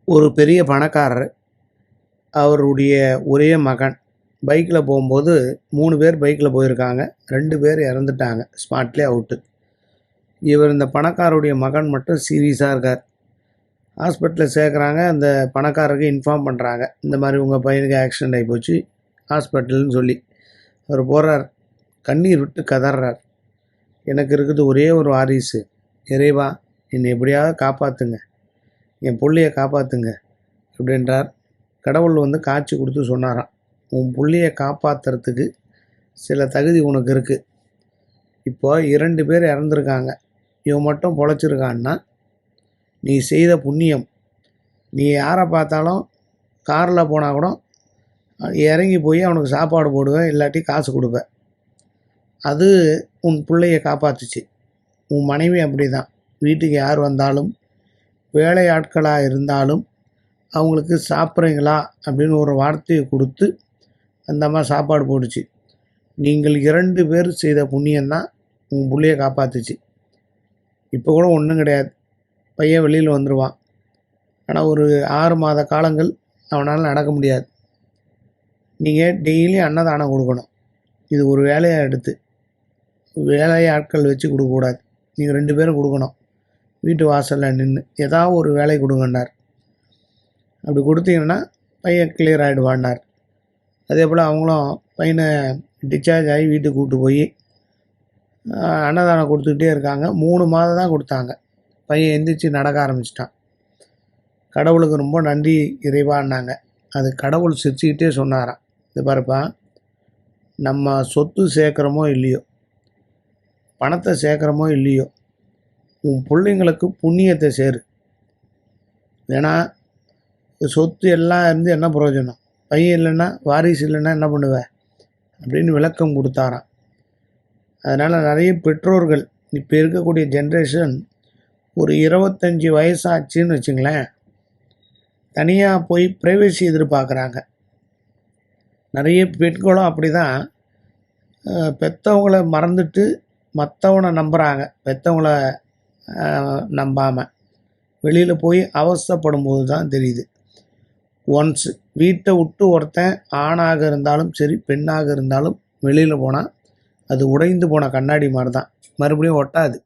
ஒரு பெரிய பணக்காரர், அவருடைய ஒரே மகன் பைக்கில் போகும்போது 3 பேர் பைக்கில் போயிருக்காங்க. 2 பேர் இறந்துட்டாங்க, ஸ்பாட்லேயே அவுட்டு. இவர் இந்த பணக்காரருடைய மகன் மட்டும் சீரியஸாக இருக்கார். ஹாஸ்பிட்டலில் சேர்க்குறாங்க. அந்த பணக்காரருக்கு இன்ஃபார்ம் பண்ணுறாங்க, இந்த மாதிரி உங்கள் பையனுக்கு ஆக்சிடெண்ட் ஆகி போச்சு ஹாஸ்பிட்டல்னு சொல்லி. அவர் போகிறார், கண்ணீர் விட்டு கதறார். எனக்கு இருக்குது ஒரே ஒரு வாரிசு, இறைவா என்னை எப்படியாவது காப்பாற்றுங்க, என் பிள்ளையை காப்பாற்றுங்க அப்படின்றார். கடவுள் வந்து காட்சி கொடுத்து சொன்னாராம், உன் பிள்ளையை காப்பாற்றுறதுக்கு சில தகுதி உனக்கு இருக்குது. இப்போ 2 பேர் இறந்துருக்காங்க, இவன் மட்டும் பொழைச்சிருக்கான்னா நீ செய்த புண்ணியம். நீ யாரை பார்த்தாலும் காரில் போனால் கூட இறங்கி போய் அவனுக்கு சாப்பாடு போடுவேன், இல்லாட்டி காசு கொடுப்பேன். அது உன் பிள்ளையை காப்பாற்றுச்சு. உன் மனைவி அப்படி தான், வீட்டுக்கு யார் வந்தாலும் வேலையாட்களாக இருந்தாலும் அவங்களுக்கு சாப்பிட்றீங்களா அப்படின்னு ஒரு வார்த்தையை கொடுத்து அந்த அம்மா சாப்பாடு போட்டுச்சு. நீங்கள் 2 பேர் செய்த புண்ணியந்தான் உன் பிள்ளையை காப்பாற்றுச்சு. இப்போ கூட ஒன்றும் கிடையாது, பையன் வெளியில் வந்துடுவான். ஆனால் ஒரு 6 மாத காலங்கள் அவனால் நடக்க முடியாது. நீங்கள் டெய்லி அன்னதானம் கொடுக்கணும். இது ஒரு வேலையாக எடுத்து வேலையாட்கள் வச்சு கொடுக்கக்கூடாது. நீங்கள் 2 பேரும் கொடுக்கணும். வீட்டு வாசலில் நின்று ஏதாவது ஒரு வேலை கொடுங்கன்னார். அப்படி கொடுத்தீங்கன்னா பையன் கிளியர் ஆகிடுவான்னார். அதே போல் அவங்களும் பையனை டிஸ்சார்ஜ் ஆகி வீட்டுக்கு கூப்பிட்டு போய் அன்னதானம் கொடுத்துக்கிட்டே இருக்காங்க. 3 மாதம் தான் கொடுத்தாங்க. பையன் எந்திரிச்சு நடக்க ஆரம்பிச்சிட்டான். கடவுளுக்கு ரொம்ப நன்றி இறைவான்னாங்க. அது கடவுள் சிரிச்சுக்கிட்டே சொன்னாராம், இது பாருப்பா, நம்ம சொத்து சேர்க்குறோமோ இல்லையோ, பணத்தை சேர்க்குறோமோ இல்லையோ, உன் பிள்ளைங்களுக்கு புண்ணியத்தை சேரு. ஏன்னா சொத்து எல்லாம் இருந்து என்ன பிரயோஜனம், பையன் இல்லைன்னா வாரிசு இல்லைன்னா என்ன பண்ணுவேன் அப்படின்னு விளக்கம் கொடுத்தாராம். அதனால் நிறைய பெற்றோர்கள் இப்போ இருக்கக்கூடிய ஜென்ரேஷன் ஒரு 25 வயசாச்சுன்னு வச்சுங்களேன், தனியாக போய் ப்ரைவசி எதிர்பார்க்குறாங்க. நிறைய பெண்களும் அப்படி தான், பெற்றவங்கள மறந்துட்டு மற்றவனை நம்புகிறாங்க. பெற்றவங்கள நம்பாமல் வெளியில் போய் அவஸ்தைப்படும் போது தான் தெரியுது. ஒன்ஸ் வீட்டை விட்டு ஒருத்தன் ஆணாக இருந்தாலும் சரி பெண்ணாக இருந்தாலும் வெளியில் போனால் அது உடைந்து போன கண்ணாடி மாதிரி தான், மறுபடியும் ஒட்டாது.